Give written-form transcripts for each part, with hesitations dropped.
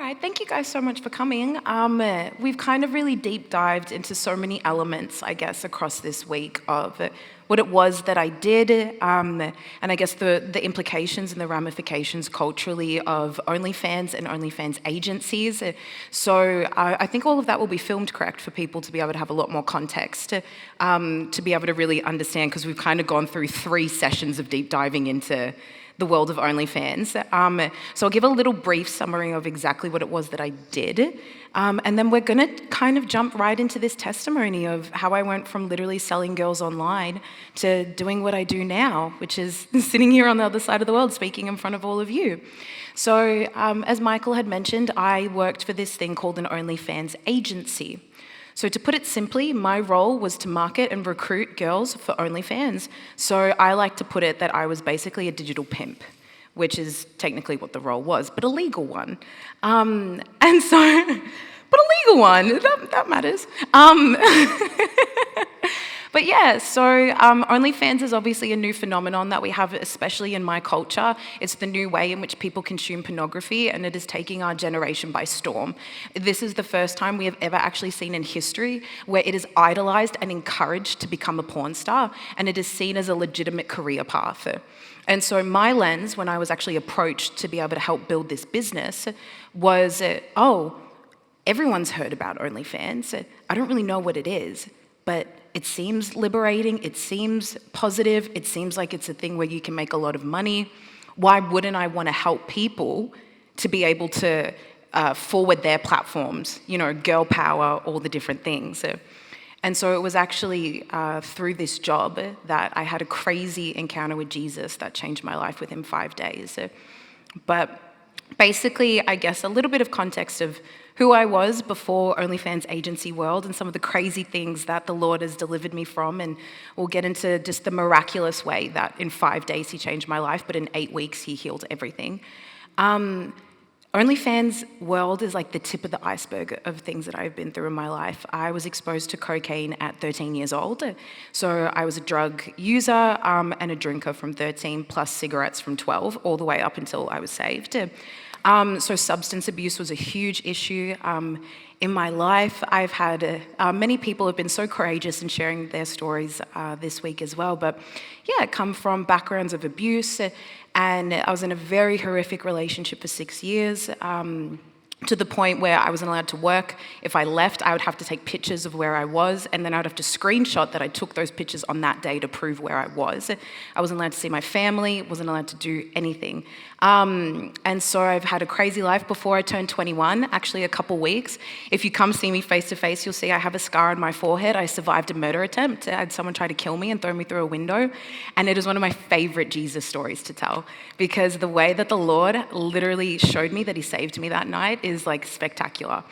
right, thank you guys so much for coming. We've kind of really deep dived into so many elements, I guess, across this week of what it was that I did, and I guess the implications and the ramifications culturally of OnlyFans and OnlyFans agencies. So I think all of that will be filmed correct for people to be able to have a lot more context, to be able to really understand, because we've kind of gone through 3 sessions of deep diving into the world of OnlyFans. So I'll give a little brief summary of exactly what it was that I did. And then we're gonna kind of jump right into this testimony of how I went from literally selling girls online to doing what I do now, which is sitting here on the other side of the world speaking in front of all of you. So as Michael had mentioned, I worked for this thing called an OnlyFans agency. So to put it simply, my role was to market and recruit girls for OnlyFans. So I like to put it that I was basically a digital pimp, which is technically what the role was, but a legal one. But a legal one, that matters. But yeah, so OnlyFans is obviously a new phenomenon that we have, especially in my culture. It's the new way in which people consume pornography, and it is taking our generation by storm. This is the first time we have ever actually seen in history where it is idolized and encouraged to become a porn star, and it is seen as a legitimate career path. And so my lens, when I was actually approached to be able to help build this business, was, everyone's heard about OnlyFans. I don't really know what it is, but it seems liberating, it seems positive, it seems like it's a thing where you can make a lot of money. Why wouldn't I want to help people to be able to forward their platforms, girl power, all the different things. And so it was actually through this job that I had a crazy encounter with Jesus that changed my life within 5 days. But basically, I guess a little bit of context of who I was before OnlyFans agency world and some of the crazy things that the Lord has delivered me from. And we'll get into just the miraculous way that in 5 days he changed my life, but in 8 weeks he healed everything. OnlyFans world is like the tip of the iceberg of things that I've been through in my life. I was exposed to cocaine at 13 years old. So I was a drug user and a drinker from 13, plus cigarettes from 12, all the way up until I was saved. So substance abuse was a huge issue in my life. I've had, many people have been so courageous in sharing their stories this week as well, but yeah, I come from backgrounds of abuse, and I was in a very horrific relationship for 6 years, to the point where I wasn't allowed to work. If I left, I would have to take pictures of where I was, and then I would have to screenshot that I took those pictures on that day to prove where I was. I wasn't allowed to see my family, wasn't allowed to do anything. And so I've had a crazy life before I turned 21, actually a couple weeks. If you come see me face to face, you'll see I have a scar on my forehead. I survived a murder attempt. I had someone try to kill me and throw me through a window. And it is one of my favorite Jesus stories to tell, because the way that the Lord literally showed me that he saved me that night is like spectacular.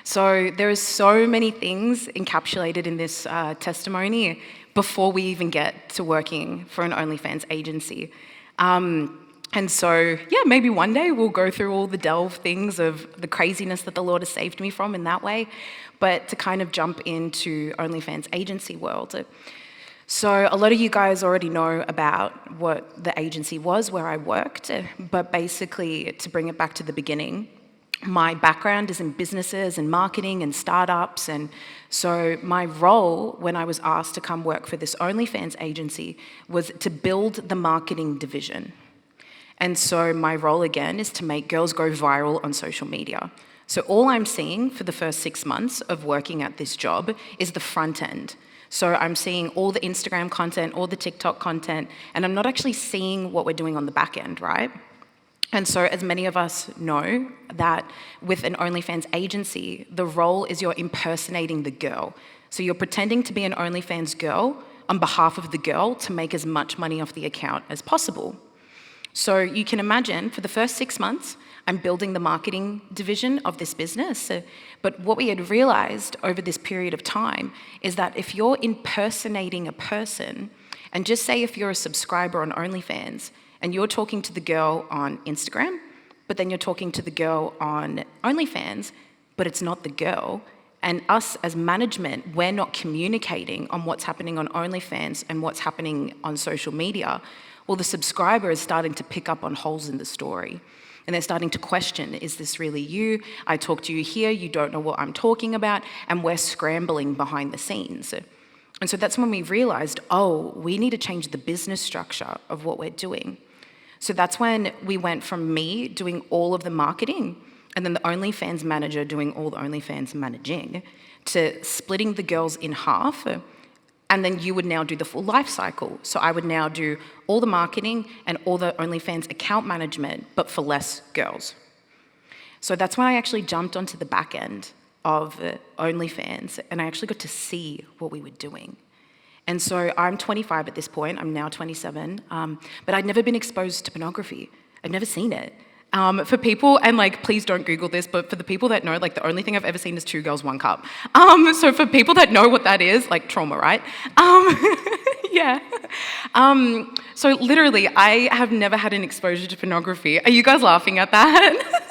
So there is so many things encapsulated in this testimony before we even get to working for an OnlyFans agency. And so, yeah, maybe one day we'll go through all the delve things of the craziness that the Lord has saved me from in that way, but to kind of jump into OnlyFans agency world. So a lot of you guys already know about what the agency was, where I worked, but basically to bring it back to the beginning, my background is in businesses and marketing and startups, and so my role when I was asked to come work for this OnlyFans agency was to build the marketing division. And so my role again is to make girls go viral on social media. So all I'm seeing for the first 6 months of working at this job is the front end. So I'm seeing all the Instagram content, all the TikTok content, and I'm not actually seeing what we're doing on the back end, right? And so as many of us know that with an OnlyFans agency, the role is you're impersonating the girl. So you're pretending to be an OnlyFans girl on behalf of the girl to make as much money off the account as possible. So you can imagine for the first 6 months, I'm building the marketing division of this business. But what we had realized over this period of time is that if you're impersonating a person, and just say if you're a subscriber on OnlyFans, and you're talking to the girl on Instagram, but then you're talking to the girl on OnlyFans, but it's not the girl, and us as management, we're not communicating on what's happening on OnlyFans and what's happening on social media, well, the subscriber is starting to pick up on holes in the story. And they're starting to question, is this really you? I talk to you here, you don't know what I'm talking about, and we're scrambling behind the scenes. And so that's when we realized, oh, we need to change the business structure of what we're doing. So that's when we went from me doing all of the marketing and then the OnlyFans manager doing all the OnlyFans managing to splitting the girls in half. And then you would now do the full life cycle. So I would now do all the marketing and all the OnlyFans account management, but for less girls. So that's when I actually jumped onto the back end of OnlyFans, and I actually got to see what we were doing. And so I'm 25 at this point, I'm now 27, but I'd never been exposed to pornography. I'd never seen it. For people, and like, please don't Google this, but for the people that know, like, the only thing I've ever seen is 2 girls, 1 cup. So for people that know what that is, like, trauma, right? Yeah. So literally, I have never had an exposure to pornography. Are you guys laughing at that?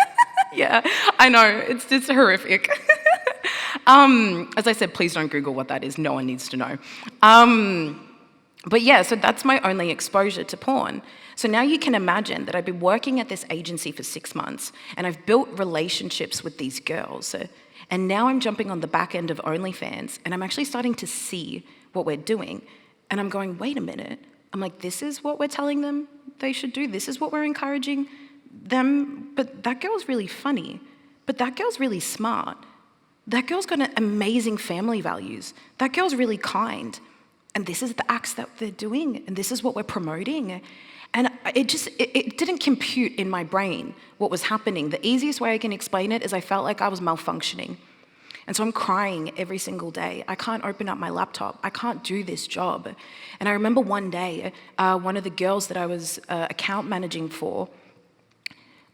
Yeah, I know, it's horrific. As I said, please don't Google what that is. No one needs to know. But yeah, so that's my only exposure to porn. So now you can imagine that I've been working at this agency for 6 months and I've built relationships with these girls. And now I'm jumping on the back end of OnlyFans and I'm actually starting to see what we're doing. And I'm going, wait a minute. I'm like, this is what we're telling them they should do. This is what we're encouraging them. But that girl's really funny. But that girl's really smart. That girl's got amazing family values. That girl's really kind. And this is the acts that they're doing, and this is what we're promoting. And it didn't compute in my brain what was happening. The easiest way I can explain it is I felt like I was malfunctioning. And so I'm crying every single day. I can't open up my laptop. I can't do this job. And I remember one day, one of the girls that I was account managing for,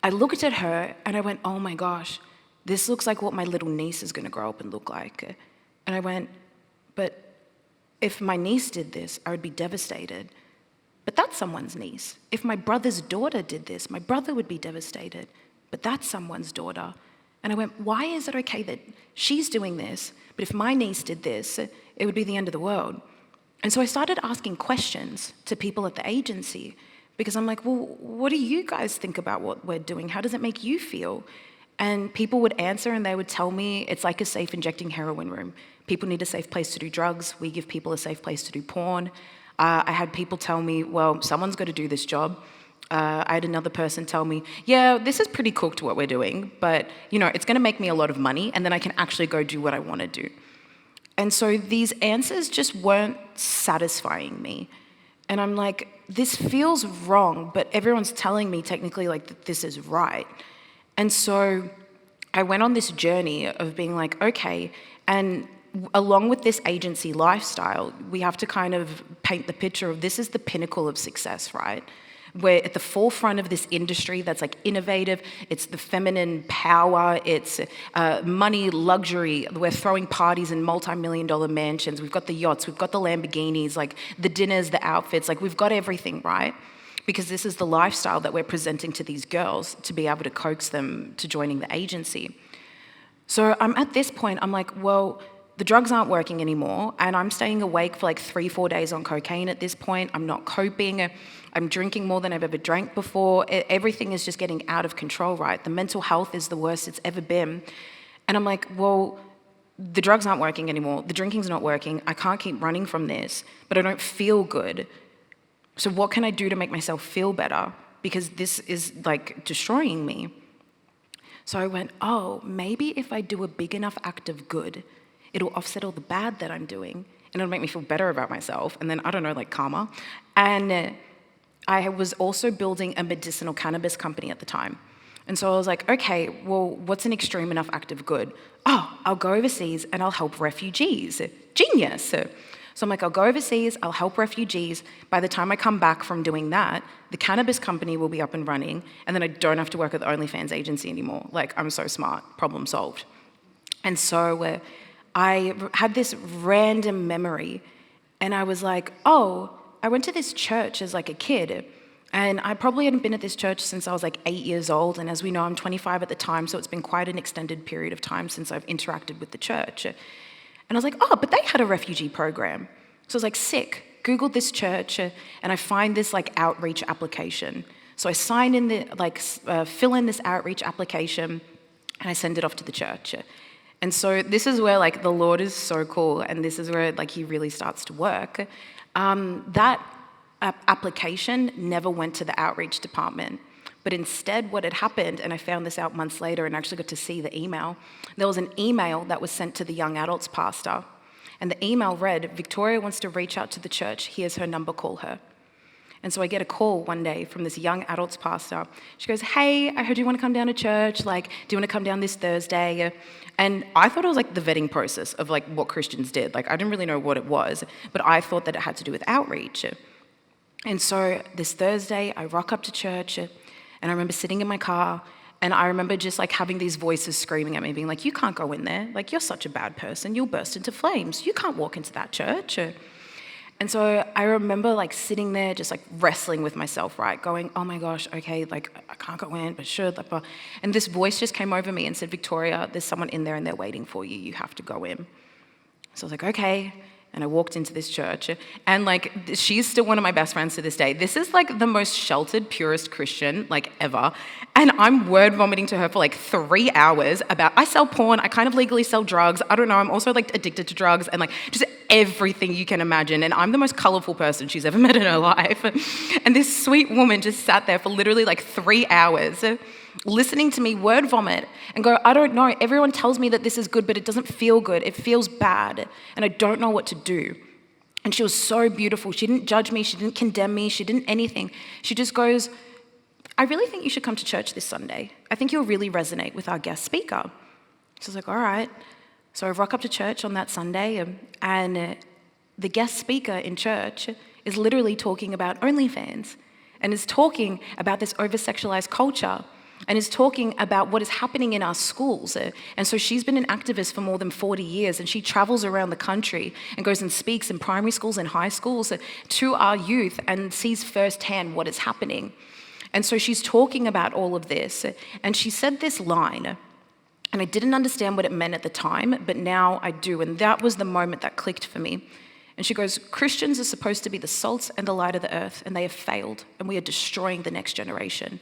I looked at her and I went, oh my gosh, this looks like what my little niece is gonna grow up and look like. And I went, but if my niece did this, I would be devastated. But that's someone's niece. If my brother's daughter did this, my brother would be devastated. But that's someone's daughter. And I went, why is it okay that she's doing this, but if my niece did this, it would be the end of the world? And so I started asking questions to people at the agency because I'm like, well, what do you guys think about what we're doing? How does it make you feel? And people would answer and they would tell me it's like a safe injecting heroin room. People need a safe place to do drugs. We give people a safe place to do porn. I had people tell me, well, someone's got to do this job. I had another person tell me, yeah, this is pretty cooked what we're doing, but you know, it's going to make me a lot of money and then I can actually go do what I want to do. And so these answers just weren't satisfying me. And I'm like, this feels wrong, but everyone's telling me technically like that this is right. And so I went on this journey of being like, okay, and along with this agency lifestyle, we have to kind of paint the picture of this is the pinnacle of success, right? We're at the forefront of this industry that's like innovative, it's the feminine power, it's money, luxury, we're throwing parties in multi-million-dollar mansions, we've got the yachts, we've got the Lamborghinis, like the dinners, the outfits, like we've got everything, right? Because this is the lifestyle that we're presenting to these girls to be able to coax them to joining the agency. So I'm at this point, I'm like, well, the drugs aren't working anymore, and I'm staying awake for like 3-4 days on cocaine at this point. I'm not coping. I'm drinking more than I've ever drank before. Everything is just getting out of control, right? The mental health is the worst it's ever been. And I'm like, well, the drugs aren't working anymore. The drinking's not working. I can't keep running from this, but I don't feel good. So what can I do to make myself feel better? Because this is like destroying me. So I went, oh, maybe if I do a big enough act of good, it'll offset all the bad that I'm doing, and it'll make me feel better about myself, and then, I don't know, like karma. And I was also building a medicinal cannabis company at the time. And so I was like, okay, well, what's an extreme enough act of good? Oh, I'll go overseas and I'll help refugees. Genius. So I'm like, I'll go overseas, I'll help refugees. By the time I come back from doing that, the cannabis company will be up and running, and then I don't have to work at the OnlyFans agency anymore. Like, I'm so smart, problem solved. And so I had this random memory, and I was like, oh, I went to this church as like a kid, and I probably hadn't been at this church since I was like 8 years old, and as we know, I'm 25 at the time, so it's been quite an extended period of time since I've interacted with the church. And I was like, oh, but they had a refugee program. So I was like, sick. Googled this church, and I find this like outreach application. So I fill in this outreach application, and I send it off to the church. And so this is where the Lord is so cool, and this is where he really starts to work. That application never went to the outreach department. But instead, what had happened, and I found this out months later and actually got to see the email, there was an email that was sent to the young adults pastor. And the email read, "Victoria wants to reach out to the church. Here's her number, call her." And so I get a call one day from this young adults pastor. She goes, "Hey, I heard you want to come down to church. Do you want to come down this Thursday?" And I thought it was the vetting process of what Christians did. I didn't really know what it was, but I thought that it had to do with outreach. And so this Thursday, I rock up to church, and I remember sitting in my car, and I remember just having these voices screaming at me, being "You can't go in there. You're such a bad person. You'll burst into flames. You can't walk into that church." And so I remember sitting there just wrestling with myself, right? Going, "Oh my gosh, okay, I can't go in, but should." And this voice just came over me and said, "Victoria, there's someone in there and they're waiting for you. You have to go in." So I was like, "Okay." And I walked into this church, and she's still one of my best friends to this day. This is the most sheltered, purest Christian ever. And I'm word vomiting to her for 3 hours about I sell porn, I kind of legally sell drugs, I don't know, I'm also addicted to drugs, and just everything you can imagine. And I'm the most colorful person she's ever met in her life. And this sweet woman just sat there for literally 3 hours listening to me word vomit and go, "I don't know, everyone tells me that this is good, but it doesn't feel good. It feels bad, and I don't know what to do." And she was so beautiful. She didn't judge me. She didn't condemn me. She didn't anything. She just goes, "I really think you should come to church this Sunday. I think you'll really resonate with our guest speaker." So I was like, "All right." So I rock up to church on that Sunday, and the guest speaker in church is literally talking about OnlyFans and is talking about this over-sexualized culture and is talking about what is happening in our schools. And so she's been an activist for more than 40 years, and she travels around the country and goes and speaks in primary schools and high schools to our youth and sees firsthand what is happening. And so she's talking about all of this, and she said this line, and I didn't understand what it meant at the time, but now I do, and that was the moment that clicked for me. And she goes, "Christians are supposed to be the salt and the light of the earth, and they have failed, and we are destroying the next generation."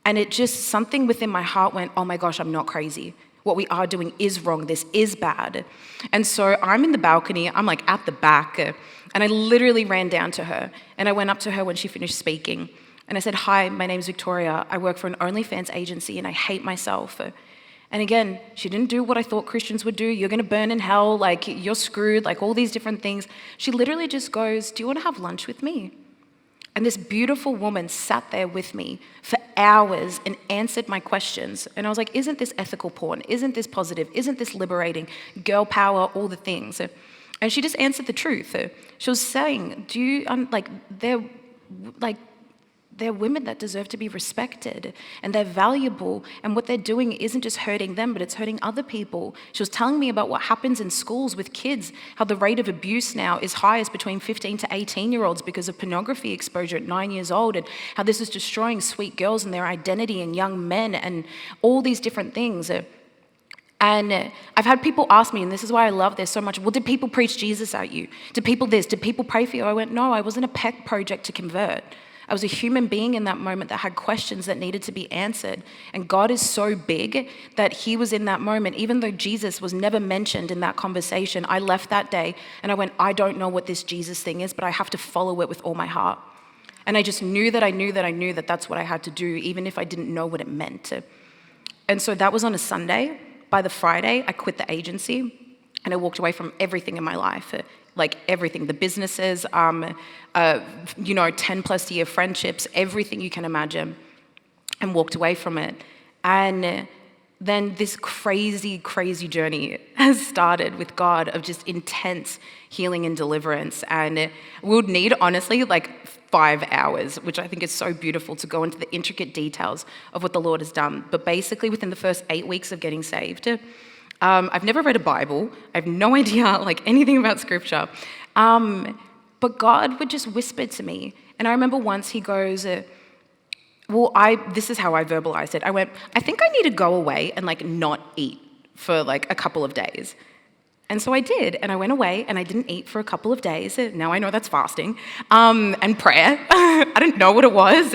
And it just, something within my heart went, "Oh my gosh, I'm not crazy. What we are doing is wrong. This is bad." And so I'm in the balcony, I'm at the back, and I literally ran down to her. And I went up to her when she finished speaking. And I said, "Hi, my name's Victoria. I work for an OnlyFans agency, and I hate myself." And again, she didn't do what I thought Christians would do. "You're going to burn in hell, you're screwed," all these different things. She literally just goes, "Do you want to have lunch with me?" And this beautiful woman sat there with me for hours and answered my questions. And I was like, "Isn't this ethical porn? Isn't this positive? Isn't this liberating? Girl power, all the things." And she just answered the truth. She was saying, they're women that deserve to be respected, and they're valuable, and what they're doing isn't just hurting them, but it's hurting other people. She was telling me about what happens in schools with kids, how the rate of abuse now is highest between 15 to 18-year-olds because of pornography exposure at 9 years old, and how this is destroying sweet girls and their identity and young men and all these different things. And I've had people ask me, and this is why I love this so much, "Well, did people preach Jesus at you? Did people this? Did people pray for you?" I went, "No, I wasn't a pet project to convert. I was a human being in that moment that had questions that needed to be answered. And God is so big that he was in that moment. Even though Jesus was never mentioned in that conversation, I left that day and I went, I don't know what this Jesus thing is, but I have to follow it with all my heart. And I just knew that that's what I had to do, even if I didn't know what it meant. And so that was on a Sunday. By the Friday, I quit the agency and I walked away from everything in my life. Everything, the businesses, 10 plus year friendships, everything you can imagine, and walked away from it. And then this crazy, crazy journey has started with God of just intense healing and deliverance. And we would need, honestly, 5 hours, which I think is so beautiful to go into the intricate details of what the Lord has done. But basically, within the first 8 weeks of getting saved, I've never read a Bible. I have no idea anything about scripture. But God would just whisper to me. And I remember once he goes, this is how I verbalized it. I went, I think I need to go away and not eat for a couple of days. And so I did. And I went away and I didn't eat for a couple of days. Now I know that's fasting and prayer. I didn't know what it was.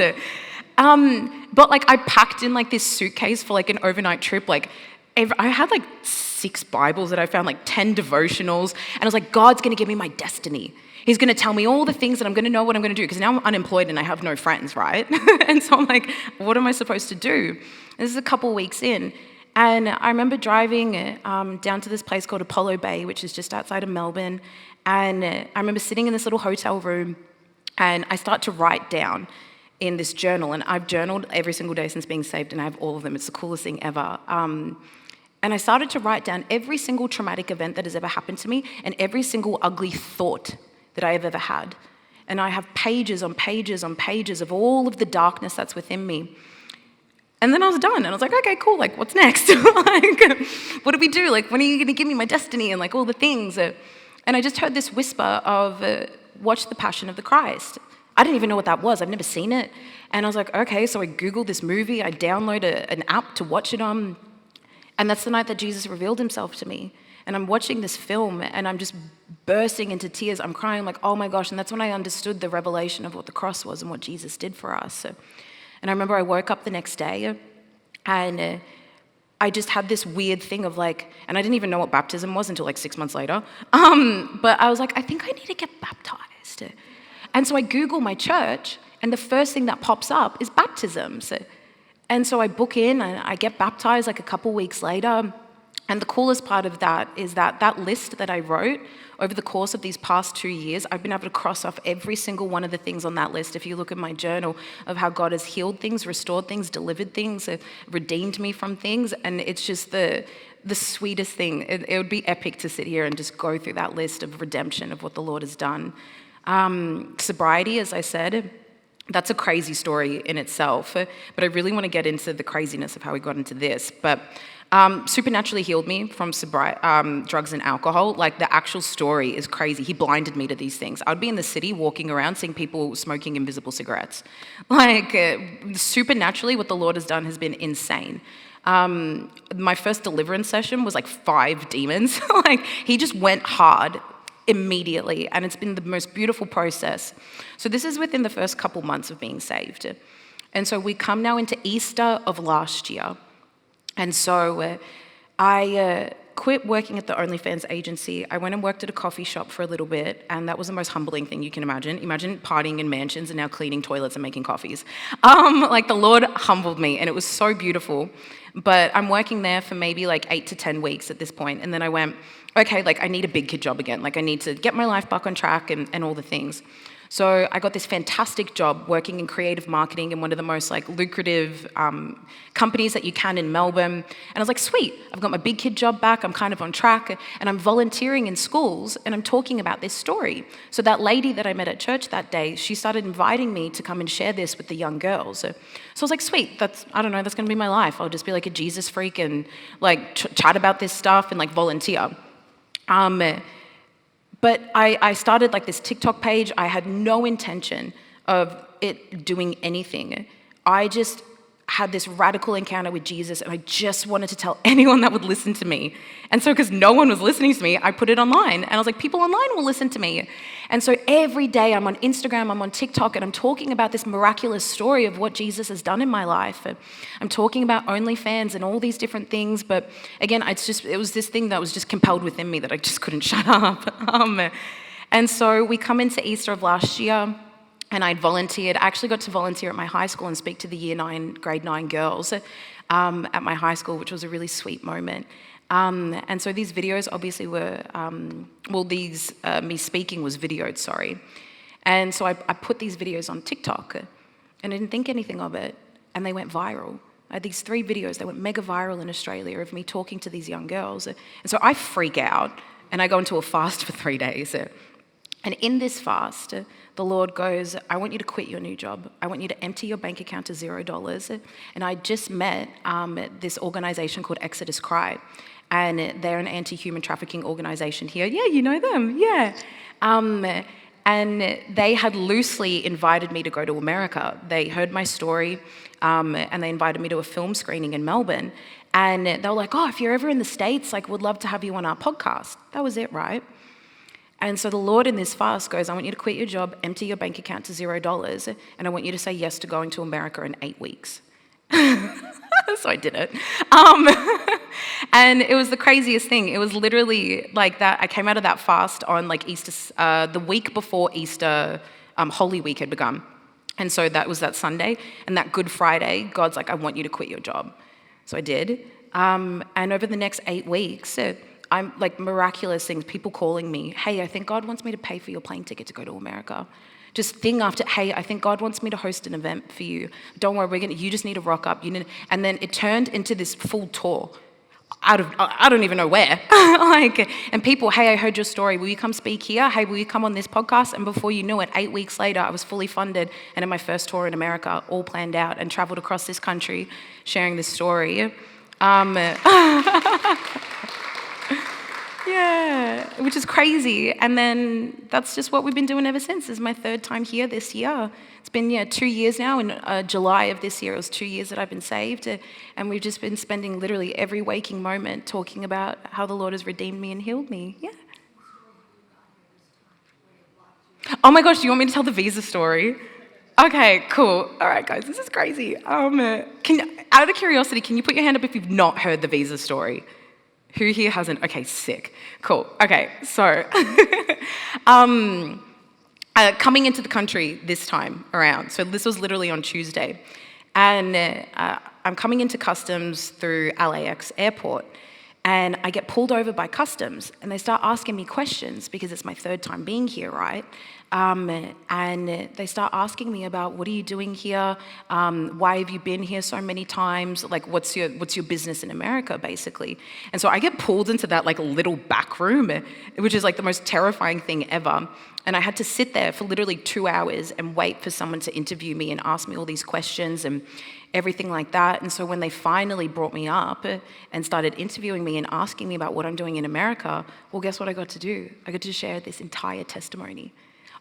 But like I packed in like this suitcase for like an overnight trip. Like I had like 6 Bibles that I found, like 10 devotionals. And I was like, God's going to give me my destiny. He's going to tell me all the things that I'm going to know what I'm going to do. Because now I'm unemployed and I have no friends, right? And so I'm like, what am I supposed to do? And this is a couple weeks in. And I remember driving down to this place called Apollo Bay, which is just outside of Melbourne. And I remember sitting in this little hotel room, and I start to write down in this journal. And I've journaled every single day since being saved, and I have all of them. It's the coolest thing ever. And I started to write down every single traumatic event that has ever happened to me and every single ugly thought that I have ever had. And I have pages on pages on pages of all of the darkness that's within me. And then I was done, and I was like, okay, cool, like, what's next? Like, what do we do? Like, when are you going to give me my destiny and, like, all the things? And I just heard this whisper of, watch The Passion of the Christ. I didn't even know what that was. I've never seen it. And I was like, okay, so I Googled this movie. I downloaded an app to watch it on. And that's the night that Jesus revealed himself to me. And I'm watching this film, and I'm just bursting into tears. I'm crying like, oh my gosh. And that's when I understood the revelation of what the cross was and what Jesus did for us. And I remember I woke up the next day, and I just had this weird thing of like, and I didn't even know what baptism was until like 6 months later. But I was like, I think I need to get baptized. And so I Google my church, and the first thing that pops up is baptisms. And so I book in, and I get baptized like a couple weeks later. And the coolest part of that is that list that I wrote over the course of these past 2 years, I've been able to cross off every single one of the things on that list. If you look at my journal of how God has healed things, restored things, delivered things, redeemed me from things, and it's just the sweetest thing. It would be epic to sit here and just go through that list of redemption of what the Lord has done. Sobriety, as I said, that's a crazy story in itself, but I really want to get into the craziness of how we got into this. But supernaturally healed me from drugs and alcohol. Like, the actual story is crazy. He blinded me to these things. I'd be in the city walking around seeing people smoking invisible cigarettes. Like, supernaturally, what the Lord has done has been insane. My first deliverance session was like 5 demons. Like, he just went hard immediately, and it's been the most beautiful process. So this is within the first couple months of being saved. And so we come now into Easter of last year. And so I quit working at the OnlyFans agency. I went and worked at a coffee shop for a little bit, and that was the most humbling thing you can imagine. Imagine partying in mansions and now cleaning toilets and making coffees. Like, the Lord humbled me, and it was so beautiful. But I'm working there for maybe like 8 to 10 weeks at this point, and then I went, okay, like, I need a big kid job again. Like, I need to get my life back on track and all the things. So I got this fantastic job working in creative marketing in one of the most like lucrative companies that you can in Melbourne. And I was like, sweet, I've got my big kid job back, I'm kind of on track, and I'm volunteering in schools, and I'm talking about this story. So that lady that I met at church that day, she started inviting me to come and share this with the young girls. So I was like, sweet, that's going to be my life. I'll just be like a Jesus freak and like chat about this stuff and like volunteer. But I started like this TikTok page. I had no intention of it doing anything. I just had this radical encounter with Jesus, and I just wanted to tell anyone that would listen to me. And so, because no one was listening to me, I put it online. And I was like, people online will listen to me. And so every day I'm on Instagram, I'm on TikTok, and I'm talking about this miraculous story of what Jesus has done in my life. I'm talking about OnlyFans and all these different things. But again, it was this thing that was just compelled within me that I just couldn't shut up. And so we come into Easter of last year, and I'd volunteered. I actually got to volunteer at my high school and speak to the grade 9 girls at my high school, which was a really sweet moment. And so these videos obviously were, me speaking was videoed, sorry. And so I put these videos on TikTok, and I didn't think anything of it, and they went viral. I had these 3 videos, they went mega viral in Australia of me talking to these young girls. And so I freak out, and I go into a fast for 3 days. And in this fast, the Lord goes, I want you to quit your new job. I want you to empty your bank account to $0. And I just met this organization called Exodus Cry. And they're an anti-human trafficking organization here. Yeah, you know them, yeah. And they had loosely invited me to go to America. They heard my story, and they invited me to a film screening in Melbourne. And they were like, oh, if you're ever in the States, like, we'd love to have you on our podcast. That was it, right? And so the Lord in this fast goes, I want you to quit your job, empty your bank account to $0, and I want you to say yes to going to America in 8 weeks. So I did it. And it was the craziest thing. It was literally like that. I came out of that fast on like Easter, the week before Easter, Holy Week had begun. And so that was that Sunday. And that Good Friday, God's like, I want you to quit your job. So I did. And over the next 8 weeks, I'm like miraculous things, people calling me, hey, I think God wants me to pay for your plane ticket to go to America. Just thing after, hey, I think God wants me to host an event for you. Don't worry, you just need to rock up. And then it turned into this full tour out of, I don't even know where. And people, hey, I heard your story. Will you come speak here? Hey, will you come on this podcast? And before you knew it, 8 weeks later, I was fully funded and in my first tour in America, all planned out, and traveled across this country sharing this story. Yeah, which is crazy. And then that's just what we've been doing ever since. This is my 3rd time here this year. It's been 2 years now. In July of this year, it was 2 years that I've been saved. And we've just been spending literally every waking moment talking about how the Lord has redeemed me and healed me. Yeah. Oh my gosh, do you want me to tell the visa story? Okay, cool. All right, guys, this is crazy. Out of curiosity, can you put your hand up if you've not heard the visa story? Who here hasn't? Okay, sick. Cool. Okay, so coming into the country this time around, so this was literally on Tuesday, and I'm coming into customs through LAX airport, and I get pulled over by customs, and they start asking me questions because it's my 3rd time being here, right? And they start asking me about, what are you doing here? Why have you been here so many times? Like, what's your business in America, basically? And so I get pulled into that like little back room, which is like the most terrifying thing ever. And I had to sit there for literally 2 hours and wait for someone to interview me and ask me all these questions and everything like that. And so when they finally brought me up and started interviewing me and asking me about what I'm doing in America, well, guess what I got to do? I got to share this entire testimony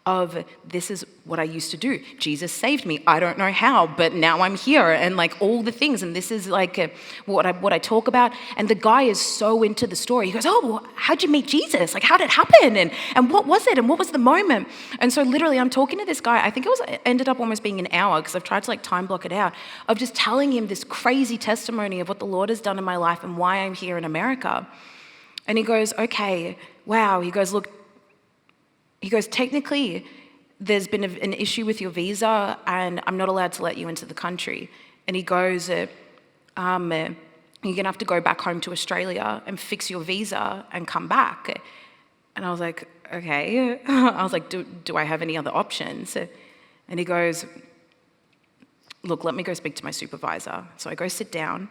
of, this is what I used to do. Jesus saved me. I don't know how, but now I'm here, and like all the things. And this is like what I talk about. And the guy is so into the story. He goes, oh, well, how'd you meet Jesus? Like, how did it happen? And what was it? And what was the moment? And so literally I'm talking to this guy. I think it ended up almost being an hour, because I've tried to like time block it out, of just telling him this crazy testimony of what the Lord has done in my life and why I'm here in America. And he goes, okay, wow. He goes, look, technically, there's been an issue with your visa, and I'm not allowed to let you into the country. And he goes, you're going to have to go back home to Australia and fix your visa and come back. And I was like, okay. I was like, do I have any other options? And he goes, look, let me go speak to my supervisor. So I go sit down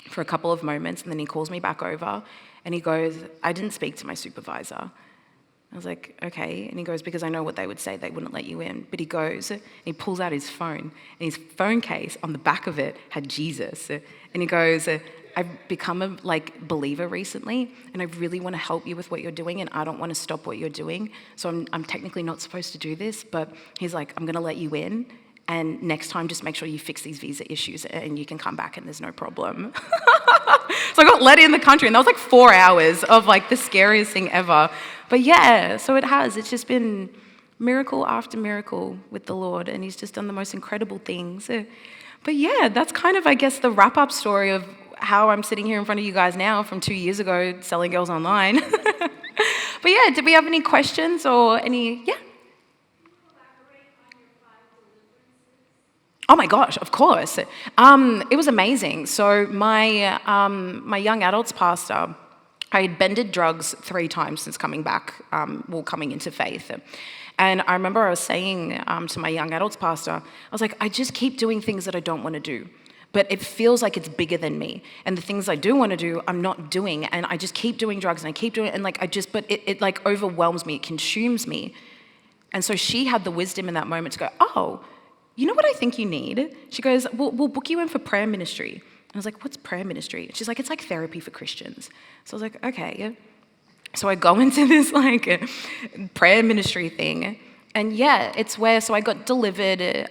for a couple of moments, and then he calls me back over, and he goes, I didn't speak to my supervisor. I was like, okay. And he goes, because I know what they would say, they wouldn't let you in. But he goes, and he pulls out his phone, and his phone case, on the back of it, had Jesus. And he goes, I've become a believer recently, and I really want to help you with what you're doing, and I don't want to stop what you're doing. So I'm technically not supposed to do this, but he's like, I'm going to let you in. And next time, just make sure you fix these visa issues and you can come back and there's no problem. So I got let in the country, and that was like 4 hours of like the scariest thing ever. But yeah, so it's just been miracle after miracle with the Lord, and he's just done the most incredible things. But yeah, that's kind of, I guess, the wrap-up story of how I'm sitting here in front of you guys now from 2 years ago selling girls online. But yeah, did we have any questions or any, yeah? Oh my gosh, of course. It was amazing. So my young adults pastor, I had bended drugs 3 times since coming back, coming into faith. And I remember I was saying to my young adults pastor, I was like, I just keep doing things that I don't want to do. But it feels like it's bigger than me. And the things I do want to do, I'm not doing. And I just keep doing drugs, and I keep doing it. And but it like overwhelms me, it consumes me. And so she had the wisdom in that moment to go, oh, you know what I think you need? She goes, we'll book you in for prayer ministry. And I was like, what's prayer ministry? She's like, it's like therapy for Christians. So I was like, okay. So I go into this prayer ministry thing. And yeah, it's where, so I got delivered,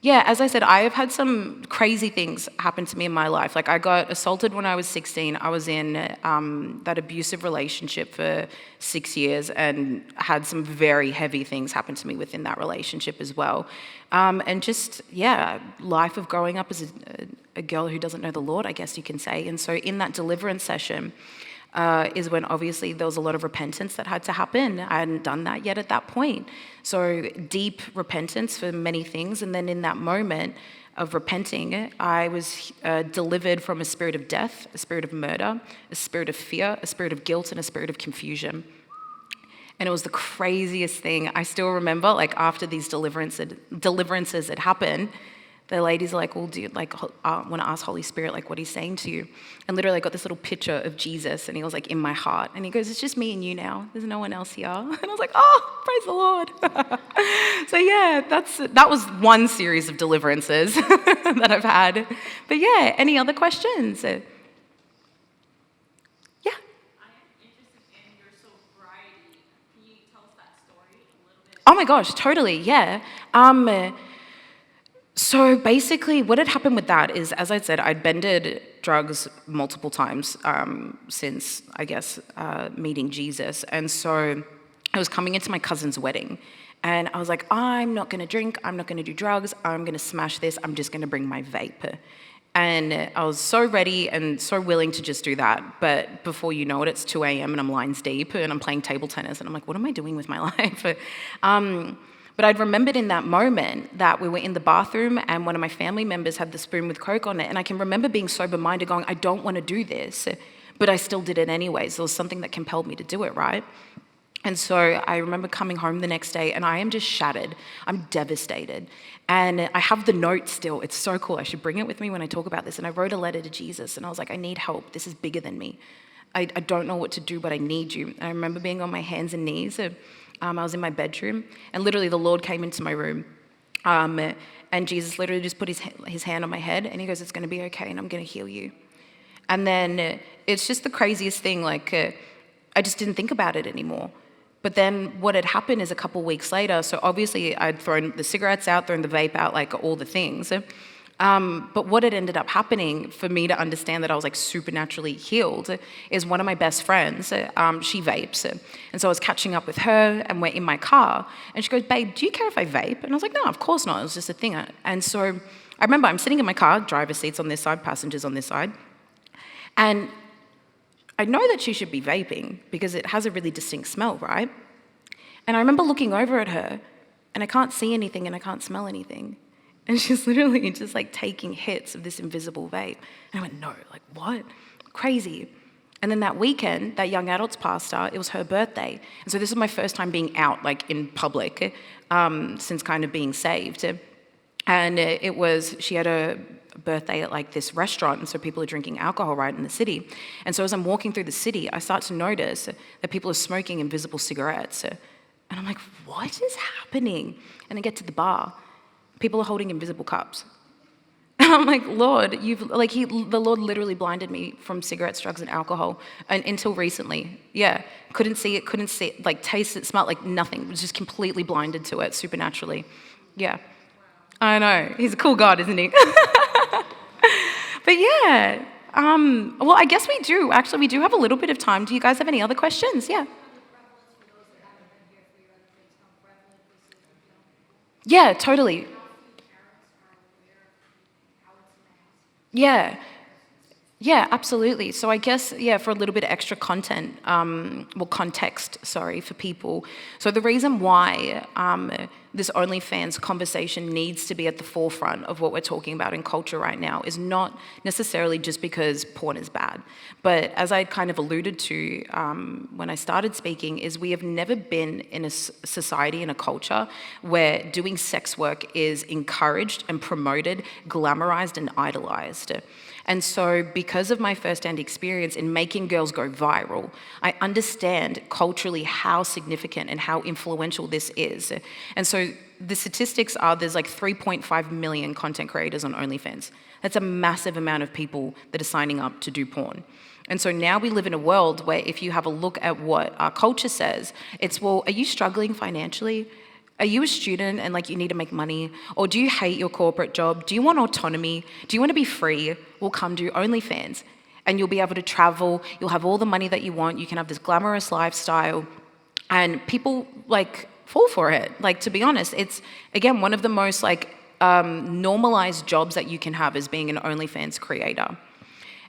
Yeah, as I said, I have had some crazy things happen to me in my life. Like I got assaulted when I was 16. I was in that abusive relationship for 6 years and had some very heavy things happen to me within that relationship as well. And just, yeah, life of growing up as a girl who doesn't know the Lord, I guess you can say. And so in that deliverance session, is when obviously there was a lot of repentance that had to happen. I hadn't done that yet at that point. So deep repentance for many things. And then in that moment of repenting, I was delivered from a spirit of death, a spirit of murder, a spirit of fear, a spirit of guilt, and a spirit of confusion. And it was the craziest thing. I still remember, like after these deliverances had happened, the ladies are like, well, do you want to ask Holy Spirit, like, what he's saying to you? And literally I got this little picture of Jesus, and he was like in my heart. And he goes, it's just me and you now. There's no one else here. And I was like, oh, praise the Lord. So yeah, that was one series of deliverances that I've had. But yeah, any other questions? Yeah. Oh my gosh, totally, yeah. So basically what had happened with that is, as I said, I'd bended drugs multiple times since, I guess, meeting Jesus. And so I was coming into my cousin's wedding. And I was like, I'm not going to drink, I'm not going to do drugs, I'm going to smash this, I'm just going to bring my vape. And I was so ready and so willing to just do that. But before you know it, it's 2 a.m. and I'm lines deep and I'm playing table tennis. And I'm like, what am I doing with my life? But I'd remembered in that moment that we were in the bathroom and one of my family members had the spoon with Coke on it. And I can remember being sober-minded going, I don't want to do this. But I still did it anyways. There was something that compelled me to do it, right? And so I remember coming home the next day and I am just shattered. I'm devastated. And I have the note still. It's so cool. I should bring it with me when I talk about this. And I wrote a letter to Jesus and I was like, I need help. This is bigger than me. I don't know what to do, but I need you. And I remember being on my hands and knees. I was in my bedroom and literally the Lord came into my room. And Jesus literally just put his hand on my head and he goes, it's going to be okay and I'm going to heal you. And then it's just the craziest thing. Like I just didn't think about it anymore. But then what had happened is a couple weeks later, so obviously I'd thrown the cigarettes out, thrown the vape out, like all the things. But what had ended up happening for me to understand that I was like supernaturally healed is one of my best friends, she vapes. And so I was catching up with her and we're in my car and she goes, babe, do you care if I vape? And I was like, no, of course not. It was just a thing. And so I remember I'm sitting in my car, driver's seats on this side, passengers on this side. And I know that she should be vaping because it has a really distinct smell, right? And I remember looking over at her and I can't see anything and I can't smell anything. And she's literally just like taking hits of this invisible vape. And I went, no, like what? Crazy. And then that weekend, that young adults pastor, it was her birthday. And so this was my first time being out like in public since kind of being saved. And she had a birthday at like this restaurant, and so people are drinking alcohol right in the city. And so as I'm walking through the city, I start to notice that people are smoking invisible cigarettes. And I'm like, what is happening? And I get to the bar, people are holding invisible cups. And I'm like, Lord, the Lord literally blinded me from cigarettes, drugs, and alcohol until recently. Yeah, couldn't see it, like taste it, smell it, like nothing. Was just completely blinded to it supernaturally. Yeah, I know. He's a cool God, isn't he? But yeah, well, I guess we do. Actually, we do have a little bit of time. Do you guys have any other questions? Yeah. Yeah, totally. Yeah. Yeah, absolutely. So I guess, yeah, for a little bit of extra content, context, for people. So the reason why this OnlyFans conversation needs to be at the forefront of what we're talking about in culture right now is not necessarily just because porn is bad, but as I kind of alluded to when I started speaking, is we have never been in a society, in a culture, where doing sex work is encouraged and promoted, glamorized and idolized. And so because of my first-hand experience in making girls go viral, I understand culturally how significant and how influential this is. And so the statistics are there's like 3.5 million content creators on OnlyFans. That's a massive amount of people that are signing up to do porn. And so now we live in a world where if you have a look at what our culture says, it's, well, are you struggling financially? Are you a student and like you need to make money? Or do you hate your corporate job? Do you want autonomy? Do you want to be free? Well, come do OnlyFans. And you'll be able to travel, you'll have all the money that you want, you can have this glamorous lifestyle, and people like fall for it. Like, to be honest, it's, again, one of the most like normalized jobs that you can have is being an OnlyFans creator.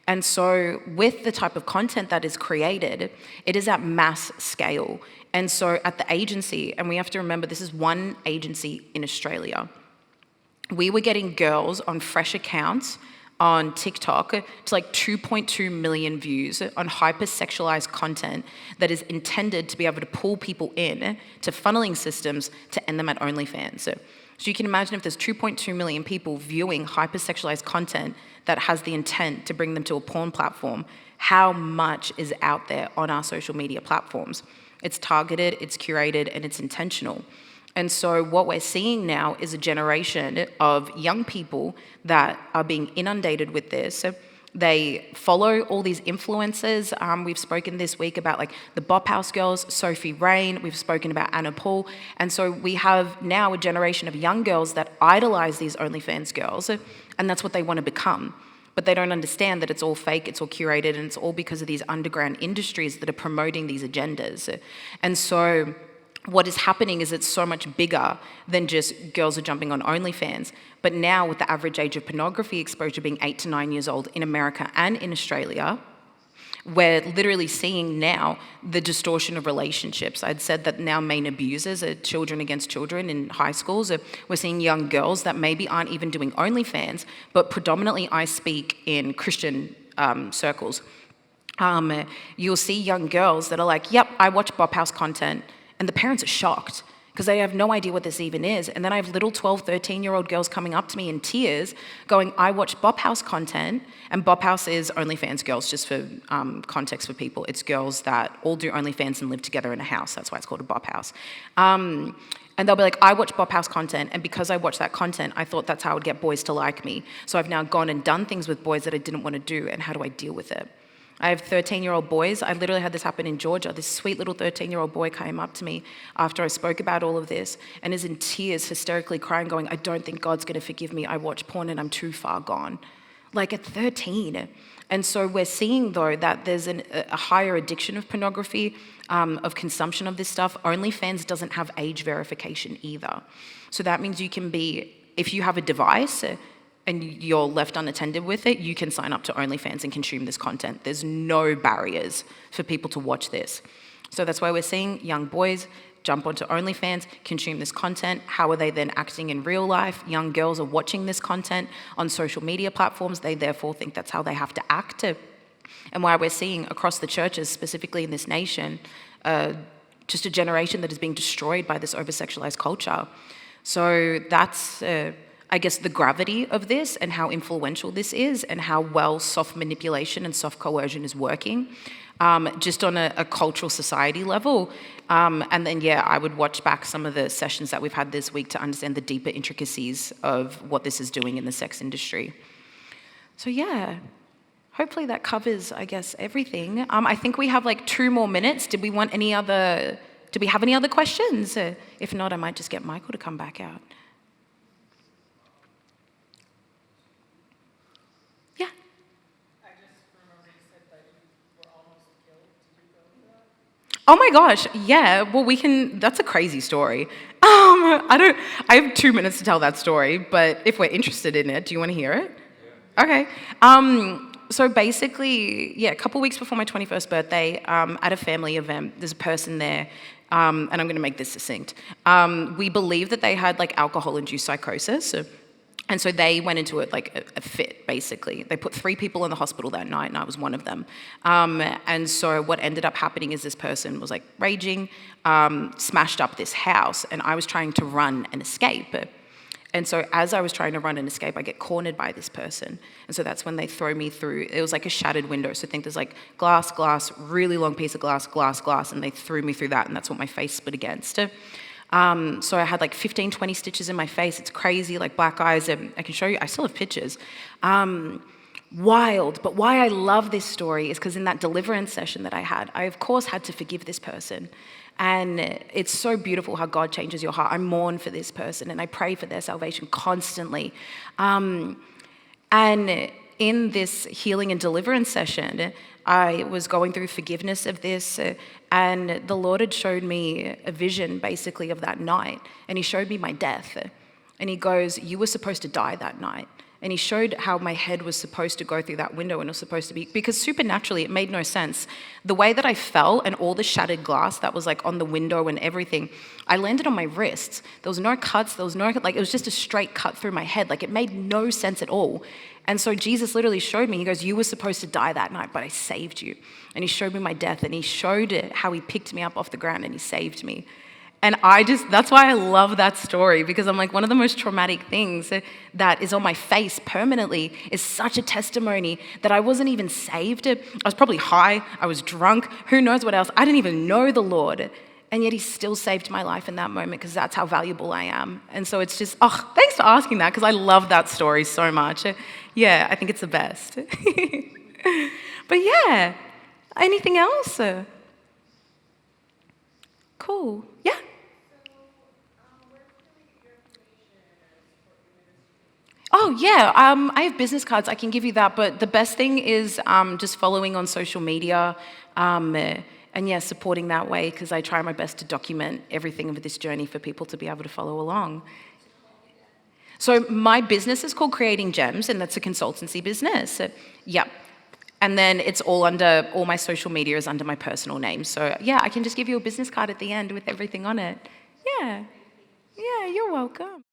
And so with the type of content that is created, it is at mass scale. And so at the agency, and we have to remember this is one agency in Australia, we were getting girls on fresh accounts on TikTok to like 2.2 million views on hyper-sexualized content that is intended to be able to pull people in to funneling systems to end them at OnlyFans. So you can imagine if there's 2.2 million people viewing hyper-sexualized content that has the intent to bring them to a porn platform, how much is out there on our social media platforms. It's targeted, it's curated, and it's intentional. And so what we're seeing now is a generation of young people that are being inundated with this. They follow all these influencers. We've spoken this week about like the Bop House girls, Sophie Rain. We've spoken about Anna Paul. And so we have now a generation of young girls that idolize these OnlyFans girls, and that's what they want to become. But they don't understand that it's all fake, it's all curated, and it's all because of these underground industries that are promoting these agendas. And so what is happening is it's so much bigger than just girls are jumping on OnlyFans. But now with the average age of pornography exposure being 8 to 9 years old in America and in Australia, we're literally seeing now the distortion of relationships. I'd said that now main abusers are children against children in high schools. We're seeing young girls that maybe aren't even doing OnlyFans, but predominantly I speak in Christian circles. You'll see young girls that are like, yep, I watch Bop House content. And the parents are shocked because they have no idea what this even is. And then I have little 12, 13-year-old girls coming up to me in tears going, I watch Bop House content. And Bop House is OnlyFans girls, just for context for people. It's girls that all do OnlyFans and live together in a house. That's why it's called a Bop House. And they'll be like, I watch Bop House content, and because I watch that content, I thought that's how I would get boys to like me. So I've now gone and done things with boys that I didn't want to do, and how do I deal with it? I have 13-year-old boys. I literally had this happen in Georgia. This sweet little 13-year-old boy came up to me after I spoke about all of this and is in tears, hysterically crying, going, I don't think God's going to forgive me. I watch porn and I'm too far gone. Like at 13. And so we're seeing, though, that there's a higher addiction of pornography, of consumption of this stuff. OnlyFans doesn't have age verification either. So that means you can be, if you have a device and you're left unattended with it, you can sign up to OnlyFans and consume this content. There's no barriers for people to watch this. So that's why we're seeing young boys jump onto OnlyFans, consume this content. How are they then acting in real life? Young girls are watching this content on social media platforms. They therefore think that's how they have to act. And why we're seeing across the churches, specifically in this nation, just a generation that is being destroyed by this over-sexualized culture. So that's I guess, the gravity of this and how influential this is and how well soft manipulation and soft coercion is working, just on a cultural society level. And then, yeah, I would watch back some of the sessions that we've had this week to understand the deeper intricacies of what this is doing in the sex industry. So, yeah, hopefully that covers, I guess, everything. I think we have like 2 more minutes. Do we have any other questions? If not, I might just get Michael to come back out. Oh my gosh, yeah, well that's a crazy story. I have 2 minutes to tell that story, but if we're interested in it, do you want to hear it? Yeah. Okay. So basically, yeah, a couple weeks before my 21st birthday, at a family event, there's a person there, and I'm going to make this succinct. We believe that they had like alcohol-induced psychosis. And so they went into it like a fit, basically. They put 3 people in the hospital that night, and I was one of them. And so what ended up happening is this person was like raging, smashed up this house, and I was trying to run and escape. And so as I was trying to run and escape, I get cornered by this person. And so that's when they throw me through. It was like a shattered window. So think there's like glass, really long piece of glass, and they threw me through that, and that's what my face split against. So I had like 15, 20 stitches in my face. It's crazy, like black eyes. And I can show you, I still have pictures. Wild. But why I love this story is because in that deliverance session that I had, I of course had to forgive this person. And it's so beautiful how God changes your heart. I mourn for this person and I pray for their salvation constantly. And in this healing and deliverance session, I was going through forgiveness of this, and the Lord had showed me a vision basically of that night, and he showed me my death. And he goes, you were supposed to die that night. And he showed how my head was supposed to go through that window and it was supposed to be, because supernaturally it made no sense. The way that I fell and all the shattered glass that was like on the window and everything, I landed on my wrists. There was no cuts, there was no, like it was just a straight cut through my head. Like it made no sense at all. And so Jesus literally showed me, he goes, you were supposed to die that night, but I saved you. And he showed me my death and he showed it, how he picked me up off the ground and he saved me. And that's why I love that story, because I'm like, one of the most traumatic things that is on my face permanently is such a testimony that I wasn't even saved. I was probably high, I was drunk, who knows what else. I didn't even know the Lord. And yet he still saved my life in that moment because that's how valuable I am. And so it's just, thanks for asking that because I love that story so much. Yeah, I think it's the best. But yeah, anything else? Cool, yeah. Oh, yeah, I have business cards. I can give you that. But the best thing is just following on social media and, yeah, supporting that way because I try my best to document everything of this journey for people to be able to follow along. So my business is called Creating Gems, and that's a consultancy business. Yep. And then it's all my social media is under my personal name. So, yeah, I can just give you a business card at the end with everything on it. Yeah. Yeah, you're welcome.